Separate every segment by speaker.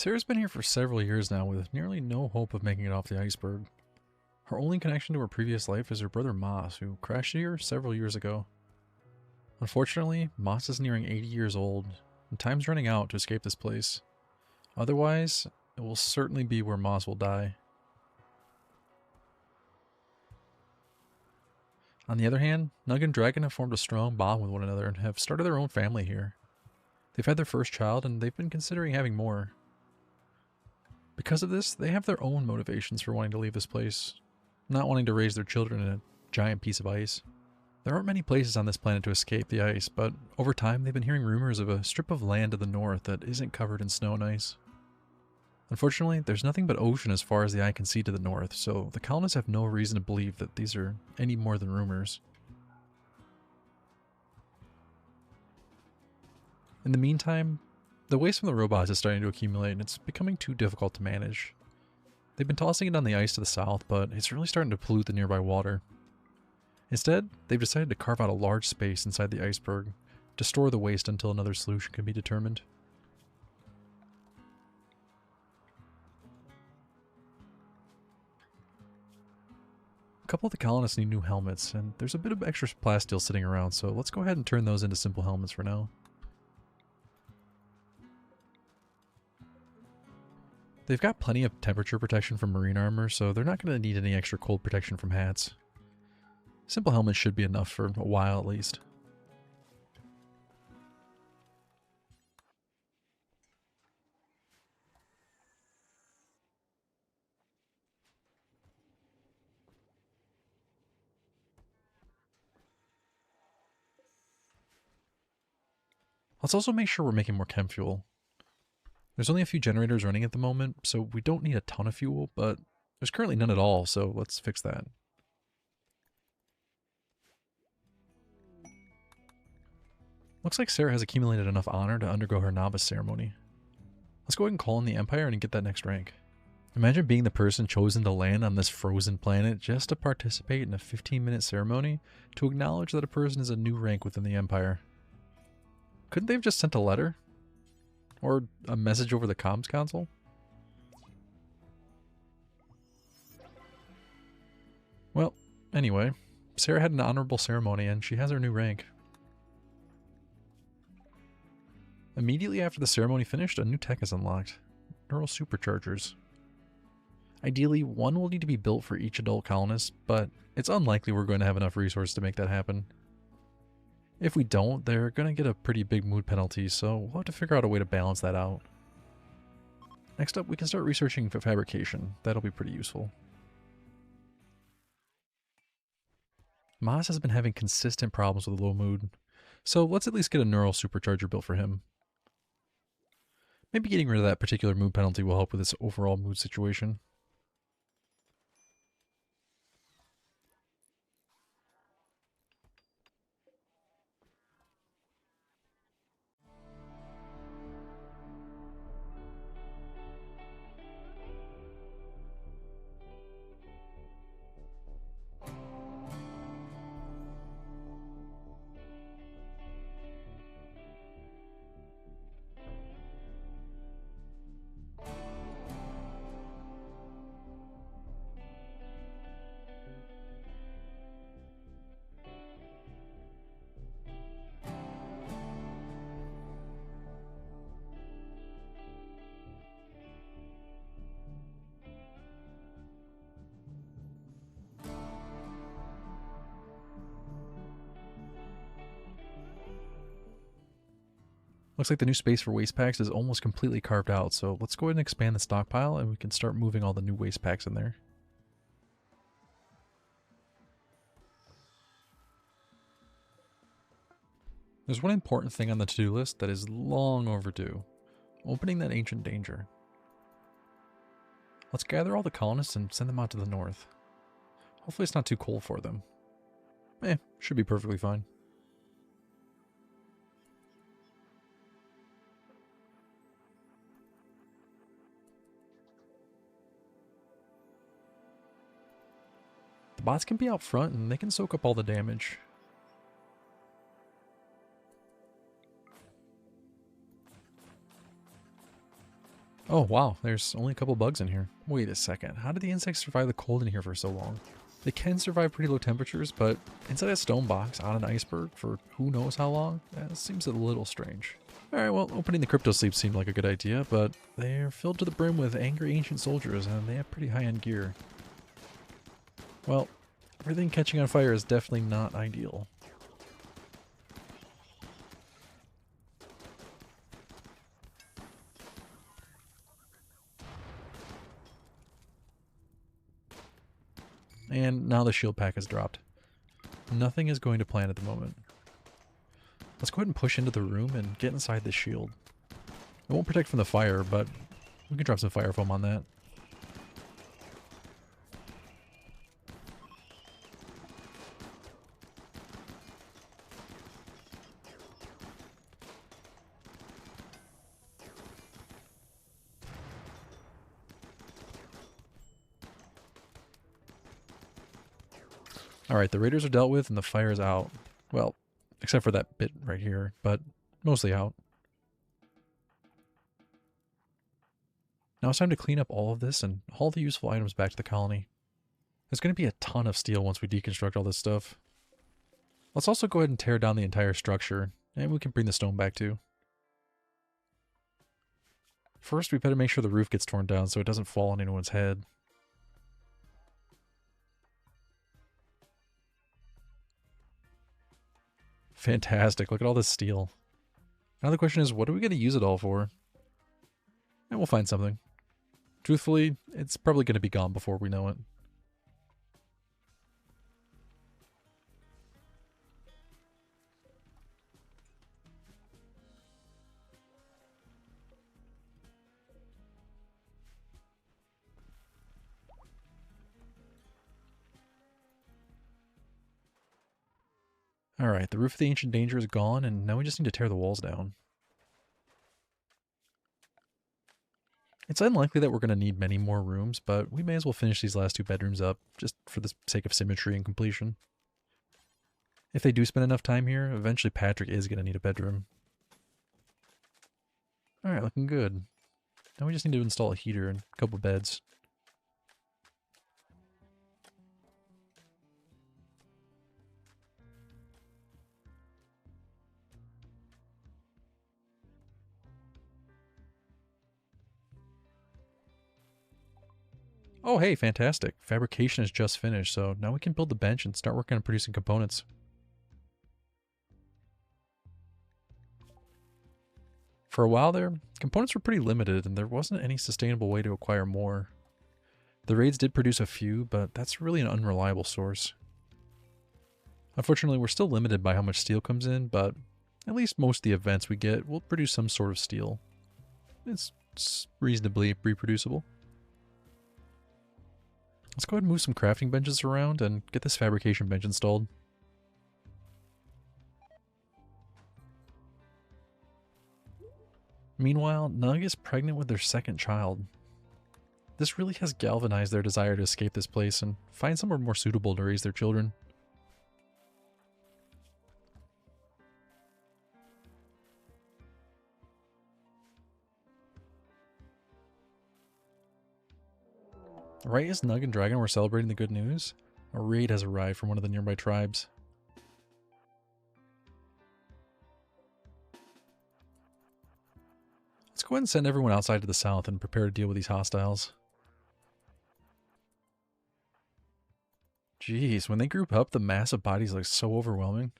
Speaker 1: Sarah's been here for several years now with nearly no hope of making it off the iceberg. Her only connection to her previous life is her brother Moss, who crashed here several years ago. Unfortunately, Moss is nearing 80 years old, and time's running out to escape this place. Otherwise, it will certainly be where Moss will die. On the other hand, Nug and Dragon have formed a strong bond with one another and have started their own family here. They've had their first child and they've been considering having more. Because of this, they have their own motivations for wanting to leave this place, not wanting to raise their children in a giant piece of ice. There aren't many places on this planet to escape the ice, but over time they've been hearing rumors of a strip of land to the north that isn't covered in snow and ice. Unfortunately, there's nothing but ocean as far as the eye can see to the north, so the colonists have no reason to believe that these are any more than rumors. In the meantime, the waste from the robots is starting to accumulate and it's becoming too difficult to manage. They've been tossing it on the ice to the south, but it's really starting to pollute the nearby water. Instead, they've decided to carve out a large space inside the iceberg to store the waste until another solution can be determined. A couple of the colonists need new helmets, and there's a bit of extra plasteel sitting around, so let's go ahead and turn those into simple helmets for now. They've got plenty of temperature protection from marine armor, so they're not going to need any extra cold protection from hats. Simple helmets should be enough for a while at least. Let's also make sure we're making more chem fuel. There's only a few generators running at the moment, so we don't need a ton of fuel, but there's currently none at all, so let's fix that. Looks like Sarah has accumulated enough honor to undergo her novice ceremony. Let's go ahead and call in the Empire and get that next rank. Imagine being the person chosen to land on this frozen planet just to participate in a 15-minute ceremony to acknowledge that a person is a new rank within the Empire. Couldn't they have just sent a letter? Or a message over the comms console? Well, anyway, Sarah had an honorable ceremony and she has her new rank. Immediately after the ceremony finished, a new tech is unlocked. Neural superchargers. Ideally, one will need to be built for each adult colonist, but it's unlikely we're going to have enough resources to make that happen. If we don't, they're going to get a pretty big mood penalty, so we'll have to figure out a way to balance that out. Next up, we can start researching for fabrication. That'll be pretty useful. Maz has been having consistent problems with low mood, so let's at least get a neural supercharger built for him. Maybe getting rid of that particular mood penalty will help with this overall mood situation. Looks like the new space for waste packs is almost completely carved out, so let's go ahead and expand the stockpile and we can start moving all the new waste packs in there. There's one important thing on the to-do list that is long overdue. Opening that ancient danger. Let's gather all the colonists and send them out to the north. Hopefully it's not too cold for them. Should be perfectly fine. The bots can be out front and they can soak up all the damage. Oh, wow, there's only a couple bugs in here. Wait a second, how did the insects survive the cold in here for so long? They can survive pretty low temperatures, but inside a stone box on an iceberg for who knows how long? That seems a little strange. Alright, well, opening the crypto sleep seemed like a good idea, but they're filled to the brim with angry ancient soldiers, and they have pretty high-end gear. Well, everything catching on fire is definitely not ideal. And now the shield pack is dropped. Nothing is going to plan at the moment. Let's go ahead and push into the room and get inside this shield. It won't protect from the fire, but we can drop some fire foam on that. Alright, the raiders are dealt with and the fire is out. Well, except for that bit right here, but mostly out. Now it's time to clean up all of this and haul the useful items back to the colony. There's going to be a ton of steel once we deconstruct all this stuff. Let's also go ahead and tear down the entire structure, and we can bring the stone back too. First, we better make sure the roof gets torn down so it doesn't fall on anyone's head. Fantastic, look at all this steel. Now the question is, what are we going to use it all for? And we'll find something. Truthfully, it's probably going to be gone before we know it. Alright, the roof of the Ancient Danger is gone, and now we just need to tear the walls down. It's unlikely that we're going to need many more rooms, but we may as well finish these last two bedrooms up, just for the sake of symmetry and completion. If they do spend enough time here, eventually Patrick is going to need a bedroom. Alright, looking good. Now we just need to install a heater and a couple beds. Oh hey, fantastic. Fabrication is just finished, so now we can build the bench and start working on producing components. For a while there, components were pretty limited and there wasn't any sustainable way to acquire more. The raids did produce a few, but that's really an unreliable source. Unfortunately, we're still limited by how much steel comes in, but at least most of the events we get will produce some sort of steel. It's reasonably reproducible. Let's go ahead and move some crafting benches around and get this fabrication bench installed. Meanwhile, Nug is pregnant with their second child. This really has galvanized their desire to escape this place and find somewhere more suitable to raise their children. Right as Nug and Dragon were celebrating the good news, a raid has arrived from one of the nearby tribes. Let's go ahead and send everyone outside to the south and prepare to deal with these hostiles. Jeez, when they group up, the mass of bodies looks so overwhelming.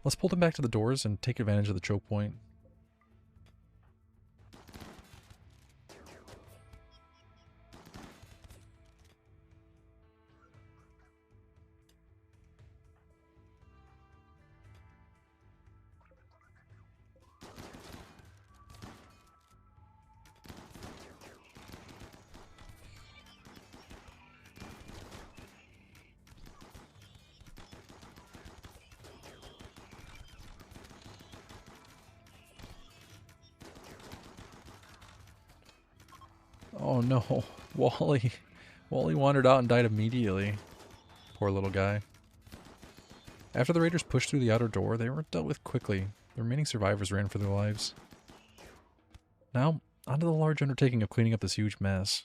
Speaker 1: Let's pull them back to the doors and take advantage of the choke point. Oh no, Wally. Wally wandered out and died immediately. Poor little guy. After the raiders pushed through the outer door, they were dealt with quickly. The remaining survivors ran for their lives. Now, onto the large undertaking of cleaning up this huge mess.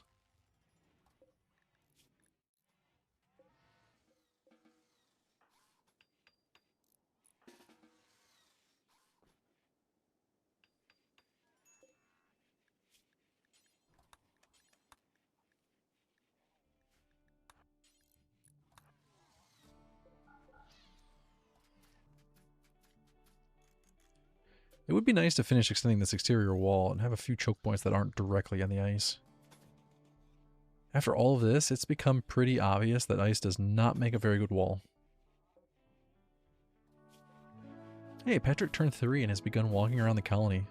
Speaker 1: It would be nice to finish extending this exterior wall and have a few choke points that aren't directly on the ice. After all of this, it's become pretty obvious that ice does not make a very good wall. Hey, Patrick turned 3 and has begun walking around the colony.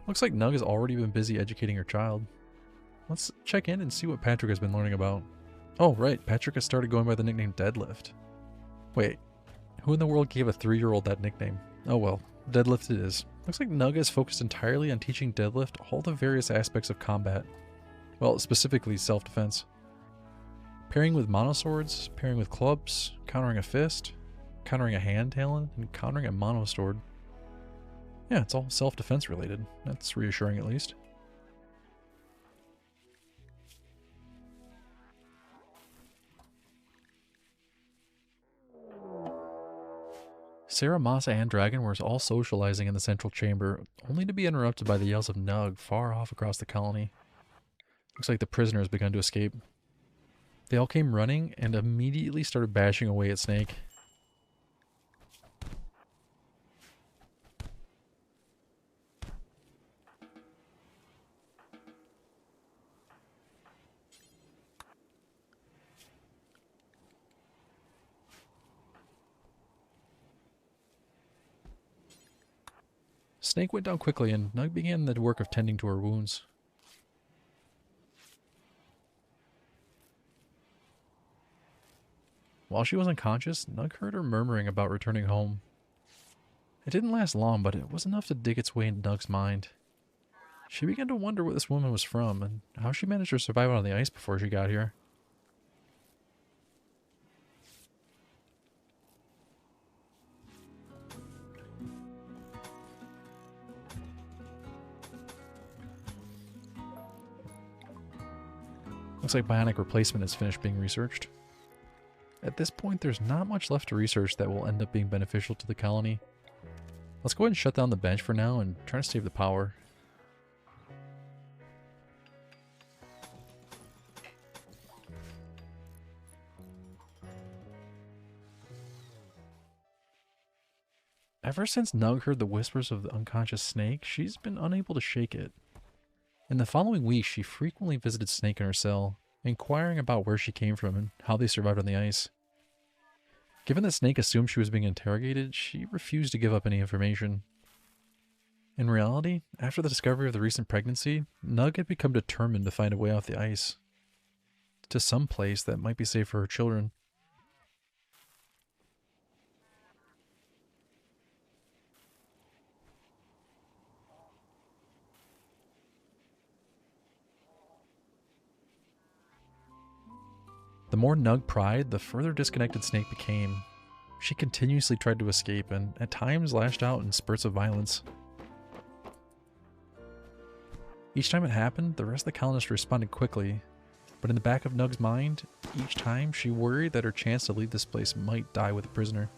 Speaker 1: Looks like Nug has already been busy educating her child. Let's check in and see what Patrick has been learning about. Oh, right, Patrick has started going by the nickname Deadlift. Wait, who in the world gave a 3-year-old that nickname? Oh well, Deadlift it is. Looks like Nug is focused entirely on teaching Deadlift all the various aspects of combat. Well, specifically self-defense. Pairing with monoswords, pairing with clubs, countering a fist, countering a hand talon, and countering a monosword. Yeah, it's all self-defense related. That's reassuring at least. Sarah, Masa, and Dragon were all socializing in the central chamber, only to be interrupted by the yells of Nug far off across the colony. Looks like the prisoner has begun to escape. They all came running and immediately started bashing away at Snake. Snake went down quickly and Nug began the work of tending to her wounds. While she was unconscious, Nug heard her murmuring about returning home. It didn't last long, but it was enough to dig its way into Nug's mind. She began to wonder where this woman was from and how she managed to survive on the ice before she got here. Looks like bionic replacement is finished being researched. At this point, there's not much left to research that will end up being beneficial to the colony. Let's go ahead and shut down the bench for now and try to save the power. Ever since Nug heard the whispers of the unconscious Snake, she's been unable to shake it. In the following week, she frequently visited Snake in her cell, inquiring about where she came from and how they survived on the ice. Given that Snake assumed she was being interrogated, she refused to give up any information. In reality, after the discovery of the recent pregnancy, Nug had become determined to find a way off the ice. To some place that might be safe for her children. The more Nug pried, the further disconnected Snake became. She continuously tried to escape and, at times, lashed out in spurts of violence. Each time it happened, the rest of the colonists responded quickly, but in the back of Nug's mind, each time she worried that her chance to leave this place might die with the prisoner.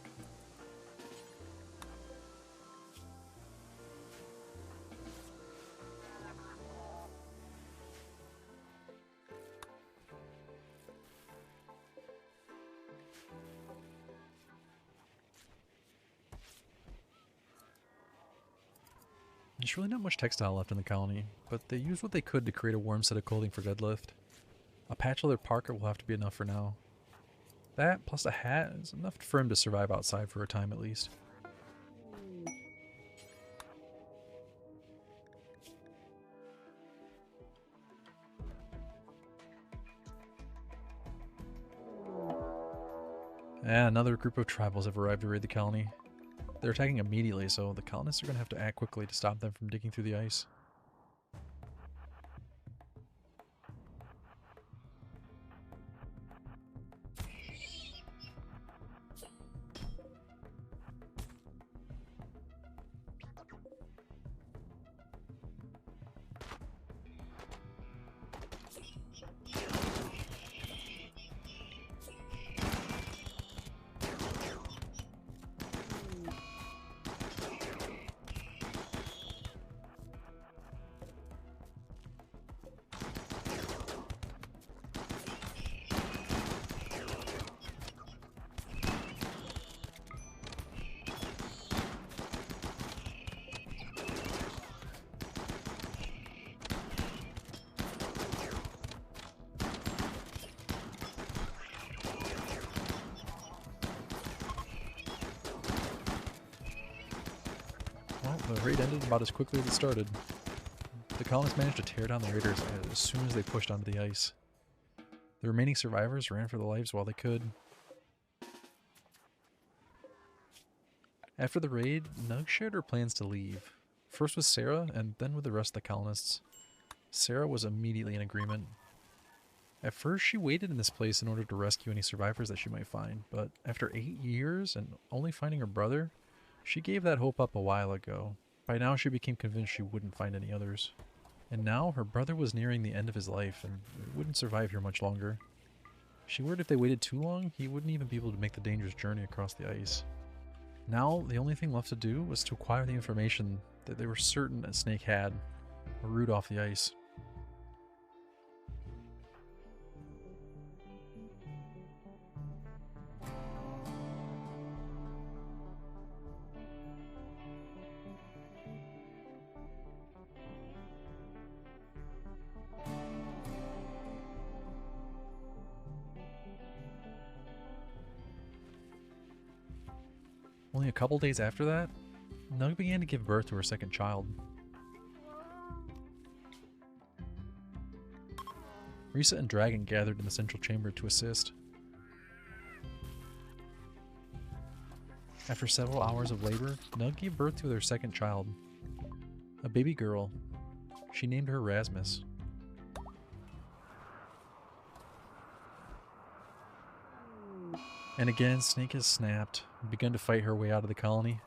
Speaker 1: There's really not much textile left in the colony, but they used what they could to create a warm set of clothing for Deadlift. A patch leather parka will have to be enough for now. That, plus a hat, is enough for him to survive outside for a time at least. And another group of tribals have arrived to raid the colony. They're attacking immediately, so the colonists are going to have to act quickly to stop them from digging through the ice. Well, the raid ended about as quickly as it started. The colonists managed to tear down the raiders as soon as they pushed onto the ice. The remaining survivors ran for their lives while they could. After the raid, Nug shared her plans to leave. First with Sarah, and then with the rest of the colonists. Sarah was immediately in agreement. At first, she waited in this place in order to rescue any survivors that she might find, but after 8 years and only finding her brother, she gave that hope up a while ago. By now, she became convinced she wouldn't find any others. And now, her brother was nearing the end of his life and wouldn't survive here much longer. She worried if they waited too long, he wouldn't even be able to make the dangerous journey across the ice. Now, the only thing left to do was to acquire the information that they were certain that Snake had, a route off the ice. Only a couple days after that, Nug began to give birth to her second child. Risa and Dragon gathered in the central chamber to assist. After several hours of labor, Nug gave birth to their second child, a baby girl. She named her Rasmus. And again, Snake has snapped and begun to fight her way out of the colony.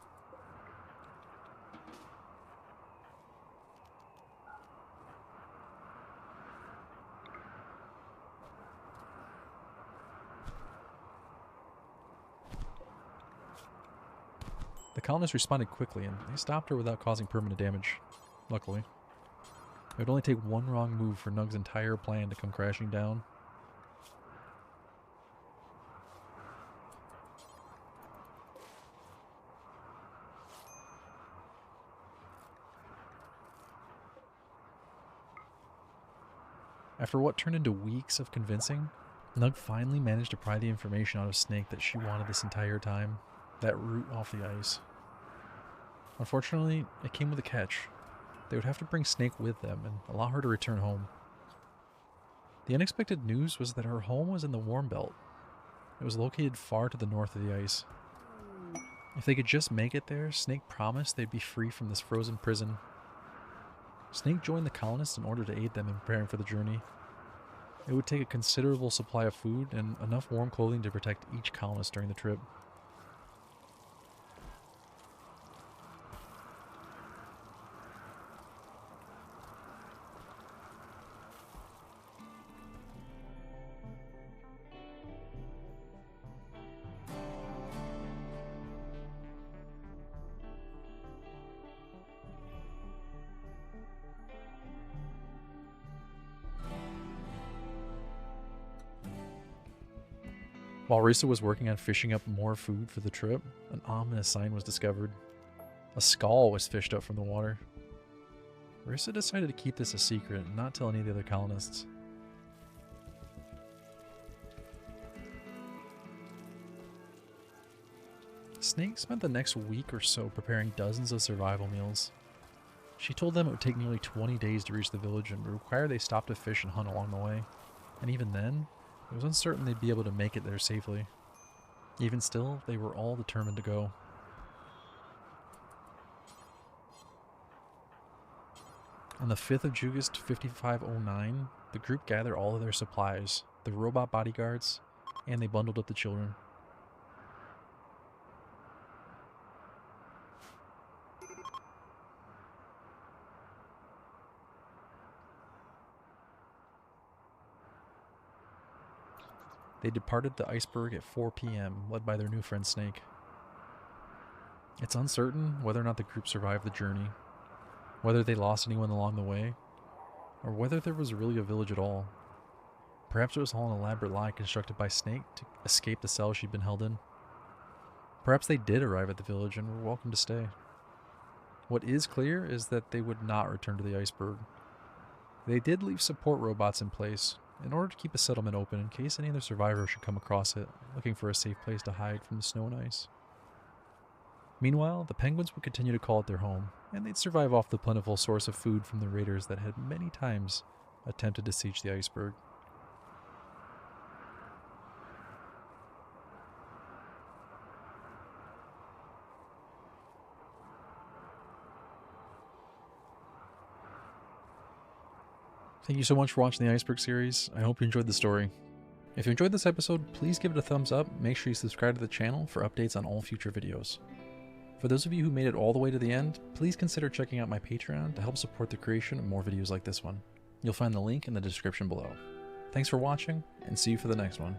Speaker 1: The colonists responded quickly and they stopped her without causing permanent damage, luckily. It would only take one wrong move for Nug's entire plan to come crashing down. After what turned into weeks of convincing, Nug finally managed to pry the information out of Snake that she wanted this entire time. That route off the ice. Unfortunately, it came with a catch. They would have to bring Snake with them and allow her to return home. The unexpected news was that her home was in the Warm Belt. It was located far to the north of the ice. If they could just make it there, Snake promised they'd be free from this frozen prison. Snake joined the colonists in order to aid them in preparing for the journey. It would take a considerable supply of food and enough warm clothing to protect each colonist during the trip. While Risa was working on fishing up more food for the trip, an ominous sign was discovered. A skull was fished up from the water. Rissa decided to keep this a secret and not tell any of the other colonists. Snake spent the next week or so preparing dozens of survival meals. She told them it would take nearly 20 days to reach the village and would require they stop to fish and hunt along the way. And even then, it was uncertain they'd be able to make it there safely. Even still, they were all determined to go. On the 5th of August 5509, the group gathered all of their supplies, the robot bodyguards, and they bundled up the children. They departed the Iceberg at 4 p.m., led by their new friend Snake. It's uncertain whether or not the group survived the journey, whether they lost anyone along the way, or whether there was really a village at all. Perhaps it was all an elaborate lie constructed by Snake to escape the cell she'd been held in. Perhaps they did arrive at the village and were welcome to stay. What is clear is that they would not return to the Iceberg. They did leave support robots in place, in order to keep a settlement open in case any other survivors should come across it, looking for a safe place to hide from the snow and ice. Meanwhile, the penguins would continue to call it their home, and they'd survive off the plentiful source of food from the raiders that had many times attempted to siege the Iceberg. Thank you so much for watching the Iceberg series. I hope you enjoyed the story. If you enjoyed this episode, please give it a thumbs up. Make sure you subscribe to the channel for updates on all future videos. For those of you who made it all the way to the end, please consider checking out my Patreon to help support the creation of more videos like this one. You'll find the link in the description below. Thanks for watching, and see you for the next one.